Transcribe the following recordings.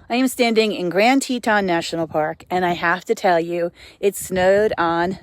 I am standing in Grand Teton National Park, and I have to tell you, it snowed on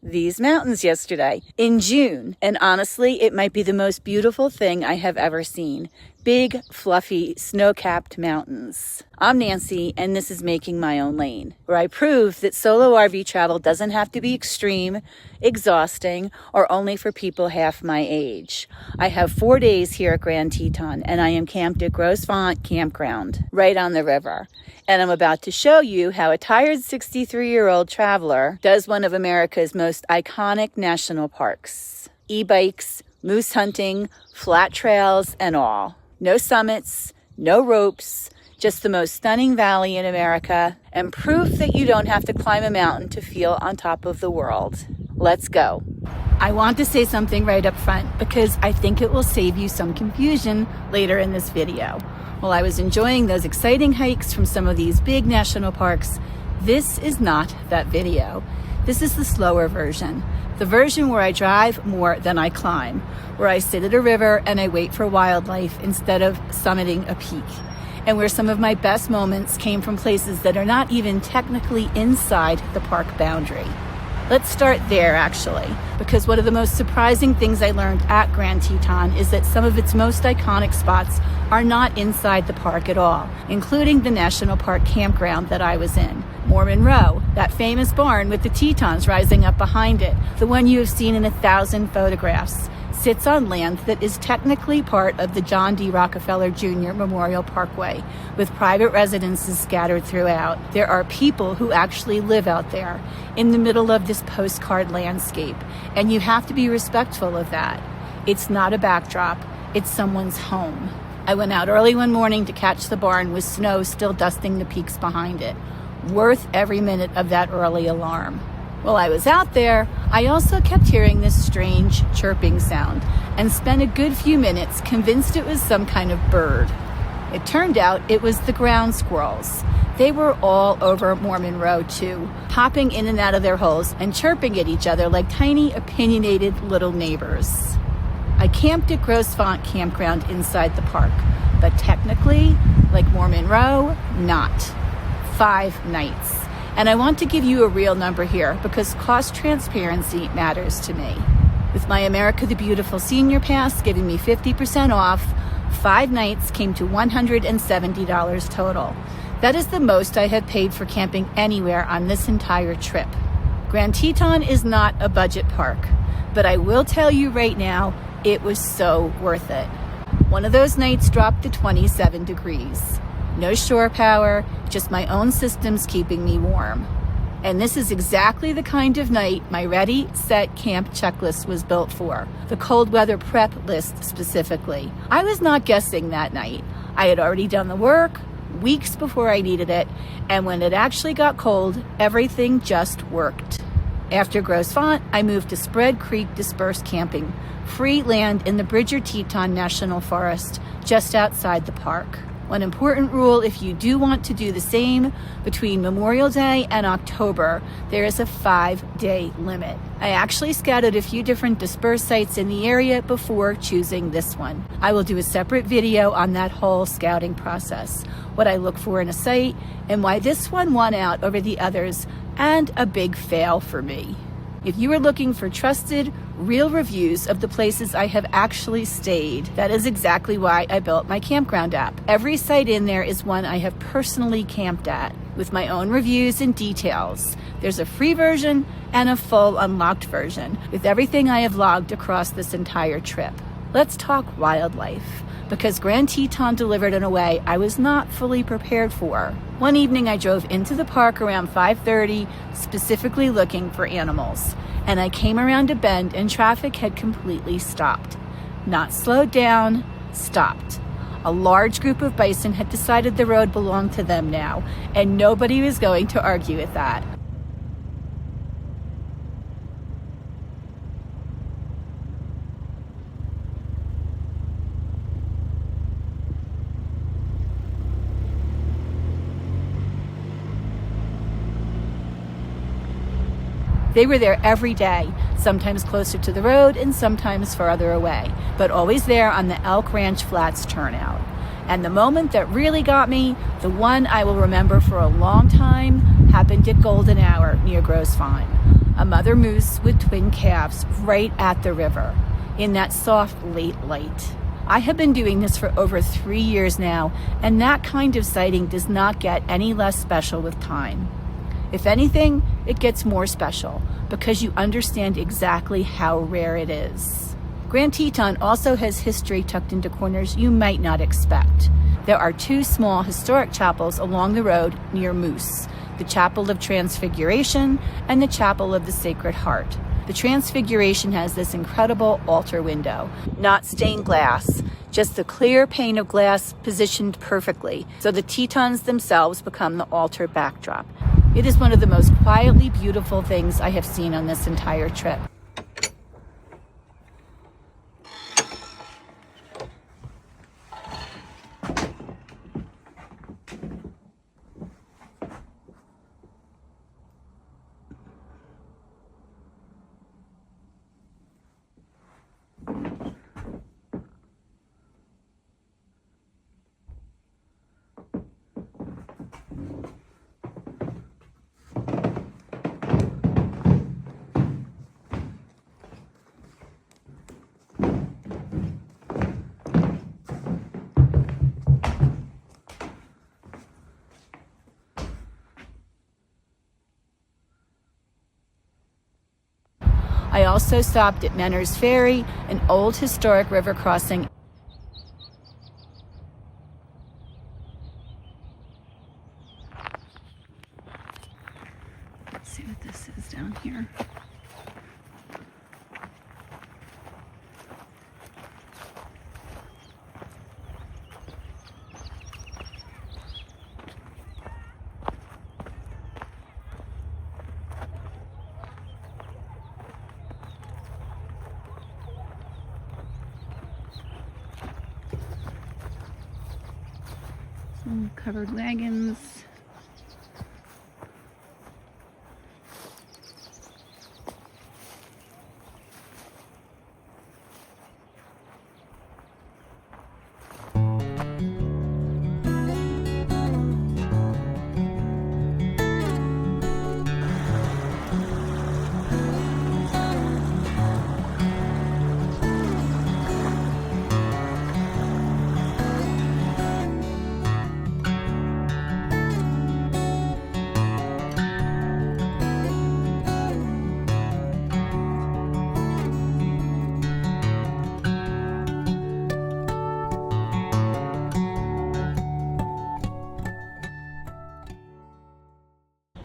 these mountains yesterday in June. And honestly, it might be the most beautiful thing I have ever seen. Big, fluffy, snow-capped mountains. I'm Nancy, and this is Making My Own Lane, where I prove that solo RV travel doesn't have to be extreme, exhausting, or only for people half my age. I have 4 days here at Grand Teton, and I am camped at Gros Ventre Campground, right on the river. And I'm about to show you how a tired 63-year-old traveler does one of America's most iconic national parks. E-bikes, moose hunting, flat trails, and all. No summits, no ropes, just the most stunning valley in America, and proof that you don't have to climb a mountain to feel on top of the world. Let's go. I want to say something right up front because I think it will save you some confusion later in this video. While I was enjoying those exciting hikes from some of these big national parks, this is not that video. This is the slower version. The version where I drive more than I climb, where I sit at a river and I wait for wildlife instead of summiting a peak, and where some of my best moments came from places that are not even technically inside the park boundary. Let's start there, actually, because one of the most surprising things I learned at Grand Teton is that some of its most iconic spots are not inside the park at all, including the National Park campground that I was in. Mormon Row, that famous barn with the Tetons rising up behind it, the one you have seen in 1,000 photographs, sits on land that is technically part of the John D. Rockefeller Jr. Memorial Parkway, with private residences scattered throughout. There are people who actually live out there in the middle of this postcard landscape, and you have to be respectful of that. It's not a backdrop, it's someone's home. I went out early one morning to catch the barn with snow still dusting the peaks behind it. Worth every minute of that early alarm. While I was out there, I also kept hearing this strange chirping sound and spent a good few minutes convinced it was some kind of bird. It turned out it was the ground squirrels. They were all over Mormon Row too, hopping in and out of their holes and chirping at each other like tiny, opinionated little neighbors. I camped at Gros Ventre Campground inside the park, but technically, like Mormon Row, not. 5 nights. And I want to give you a real number here because cost transparency matters to me. With my America the Beautiful Senior Pass giving me 50% off, 5 nights came to $170 total. That is the most I have paid for camping anywhere on this entire trip. Grand Teton is not a budget park, but I will tell you right now, it was so worth it. One of those nights dropped to 27 degrees. No shore power, just my own systems keeping me warm. And this is exactly the kind of night my Ready, Set, Camp checklist was built for. The cold weather prep list specifically. I was not guessing that night. I had already done the work weeks before I needed it, and when it actually got cold, everything just worked. After Gros Ventre, I moved to Spread Creek Dispersed Camping, free land in the Bridger Teton National Forest, just outside the park. One important rule, if you do want to do the same, between Memorial Day and October, there is a 5-day limit. I actually scouted a few different dispersed sites in the area before choosing this one. I will do a separate video on that whole scouting process, what I look for in a site, and why this one won out over the others, and a big fail for me. If you are looking for trusted, real reviews of the places I have actually stayed, that is exactly why I built my campground app. Every site in there is one I have personally camped at, with my own reviews and details. There's a free version and a full unlocked version, with everything I have logged across this entire trip. Let's talk wildlife, because Grand Teton delivered in a way I was not fully prepared for. One evening I drove into the park around 5:30, specifically looking for animals. And I came around a bend and traffic had completely stopped. Not slowed down, stopped. A large group of bison had decided the road belonged to them now, and nobody was going to argue with that. They were there every day, sometimes closer to the road and sometimes farther away, but always there on the Elk Ranch Flats turnout. And the moment that really got me, the one I will remember for a long time, happened at golden hour near Grosse Fine. A mother moose with twin calves right at the river in that soft late light. I have been doing this for over 3 years now, and that kind of sighting does not get any less special with time. If anything, it gets more special because you understand exactly how rare it is. Grand Teton also has history tucked into corners you might not expect. There are 2 small historic chapels along the road near Moose, the Chapel of Transfiguration and the Chapel of the Sacred Heart. The Transfiguration has this incredible altar window, not stained glass, just a clear pane of glass positioned perfectly, so the Tetons themselves become the altar backdrop. It is one of the most quietly beautiful things I have seen on this entire trip. I also stopped at Menner's Ferry, an old historic river crossing. Let's see what this is down here. Some covered wagons.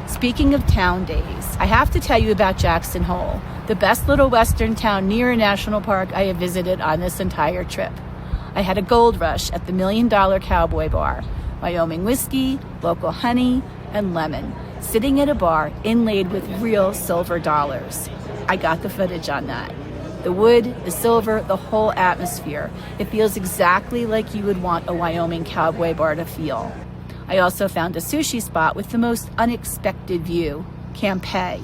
Speaking of town days, I have to tell you about Jackson Hole, the best little western town near a national park I have visited on this entire trip. I had a gold rush at the $1 Million Cowboy Bar, Wyoming whiskey, local honey, and lemon, sitting at a bar inlaid with real silver dollars. I got the footage on that. The wood, the silver, the whole atmosphere. It feels exactly like you would want a Wyoming cowboy bar to feel. I also found a sushi spot with the most unexpected view, Campe.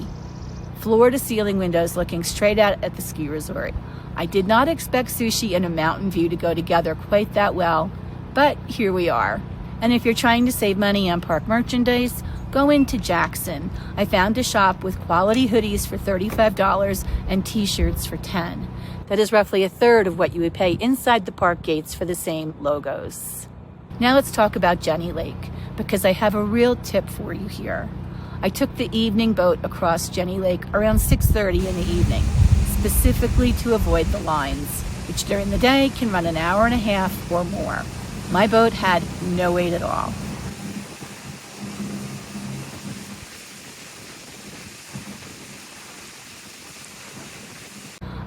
Floor-to-ceiling windows looking straight out at the ski resort. I did not expect sushi and a mountain view to go together quite that well, but here we are. And if you're trying to save money on park merchandise, go into Jackson. I found a shop with quality hoodies for $35 and t-shirts for $10. That is roughly a third of what you would pay inside the park gates for the same logos. Now let's talk about Jenny Lake, because I have a real tip for you here. I took the evening boat across Jenny Lake around 6:30 in the evening, specifically to avoid the lines, which during the day can run an hour and a half or more. My boat had no wait at all.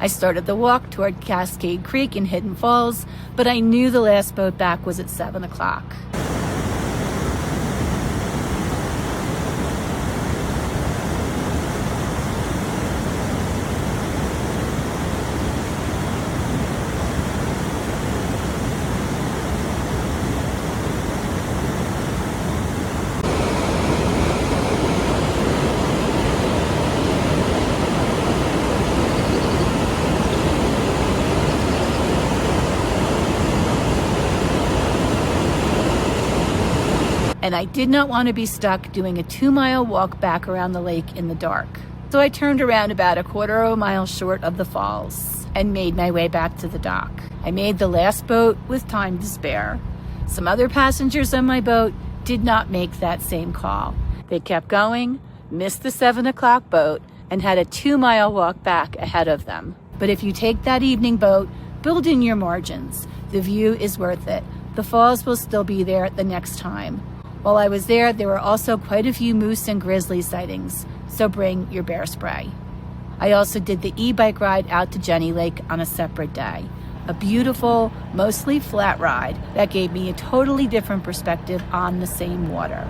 I started the walk toward Cascade Creek in Hidden Falls, but I knew the last boat back was at 7 o'clock. and I did not want to be stuck doing a 2-mile walk back around the lake in the dark. So I turned around about a quarter of a mile short of the falls and made my way back to the dock. I made the last boat with time to spare. Some other passengers on my boat did not make that same call. They kept going, missed the 7 o'clock boat, and had a 2-mile walk back ahead of them. But if you take that evening boat, build in your margins. The view is worth it. The falls will still be there the next time. While I was there were also quite a few moose and grizzly sightings, so bring your bear spray. I also did the e-bike ride out to Jenny Lake on a separate day. A beautiful, mostly flat ride that gave me a totally different perspective on the same water.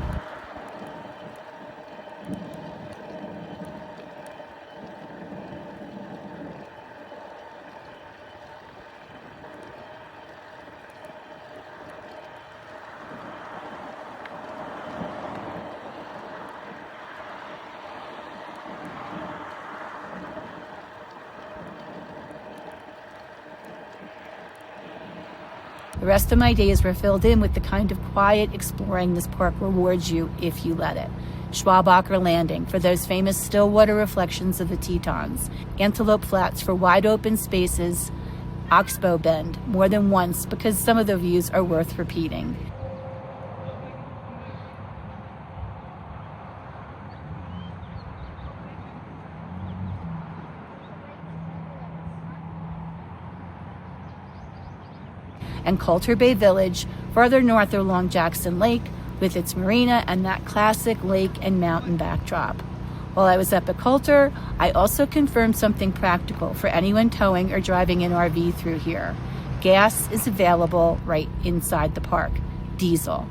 The rest of my days were filled in with the kind of quiet exploring this park rewards you if you let it. Schwabacher Landing for those famous still water reflections of the Tetons, Antelope Flats for wide open spaces, Oxbow Bend more than once because some of the views are worth repeating. And Coulter Bay Village, farther north along Jackson Lake, with its marina and that classic lake and mountain backdrop. While I was up at Coulter, I also confirmed something practical for anyone towing or driving an RV through here. Gas is available right inside the park, diesel.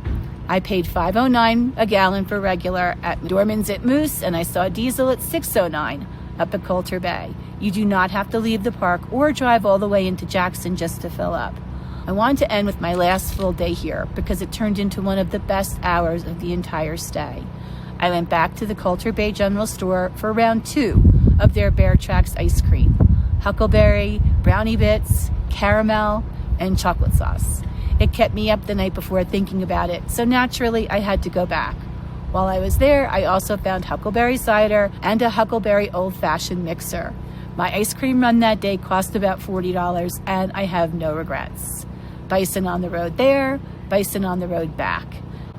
I paid $5.09 a gallon for regular at Dorman's at Moose, and I saw diesel at $6.09 up at Coulter Bay. You do not have to leave the park or drive all the way into Jackson just to fill up. I wanted to end with my last full day here because it turned into one of the best hours of the entire stay. I went back to the Coulter Bay General Store for round 2 of their Bear Tracks ice cream. Huckleberry, brownie bits, caramel, and chocolate sauce. It kept me up the night before thinking about it, so naturally I had to go back. While I was there, I also found huckleberry cider and a huckleberry old-fashioned mixer. My ice cream run that day cost about $40, and I have no regrets. Bison on the road there, Bison on the road back.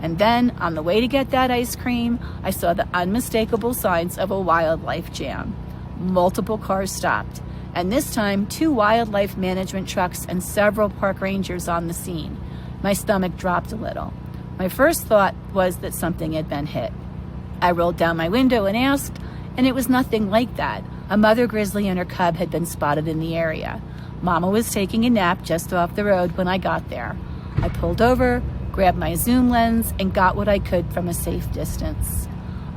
And then, on the way to get that ice cream, I saw the unmistakable signs of a wildlife jam. Multiple cars stopped, and this time 2 wildlife management trucks and several park rangers on the scene. My stomach dropped a little. My first thought was that something had been hit. I rolled down my window and asked, and it was nothing like that. A mother grizzly and her cub had been spotted in the area. Mama was taking a nap just off the road when I got there. I pulled over, grabbed my zoom lens, and got what I could from a safe distance.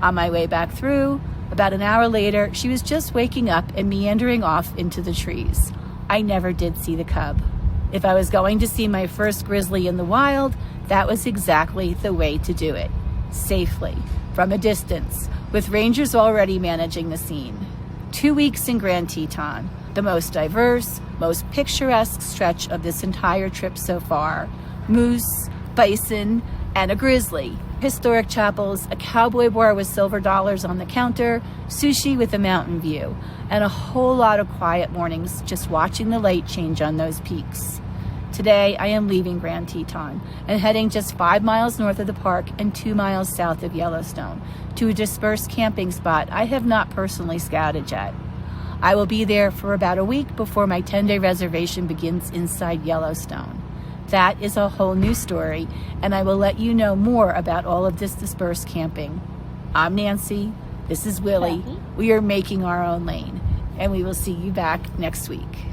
On my way back through, about an hour later, she was just waking up and meandering off into the trees. I never did see the cub. If I was going to see my first grizzly in the wild, that was exactly the way to do it. Safely, from a distance, with rangers already managing the scene. 2 weeks in Grand Teton, the most diverse, most picturesque stretch of this entire trip so far. Moose, bison, and a grizzly. Historic chapels, a cowboy bar with silver dollars on the counter, sushi with a mountain view, and a whole lot of quiet mornings just watching the light change on those peaks. Today, I am leaving Grand Teton and heading just 5 miles north of the park and 2 miles south of Yellowstone to a dispersed camping spot I have not personally scouted yet. I will be there for about a week before my 10-day reservation begins inside Yellowstone. That is a whole new story, and I will let you know more about all of this dispersed camping. I'm Nancy. This is Willie. We are making our own lane, and we will see you back next week.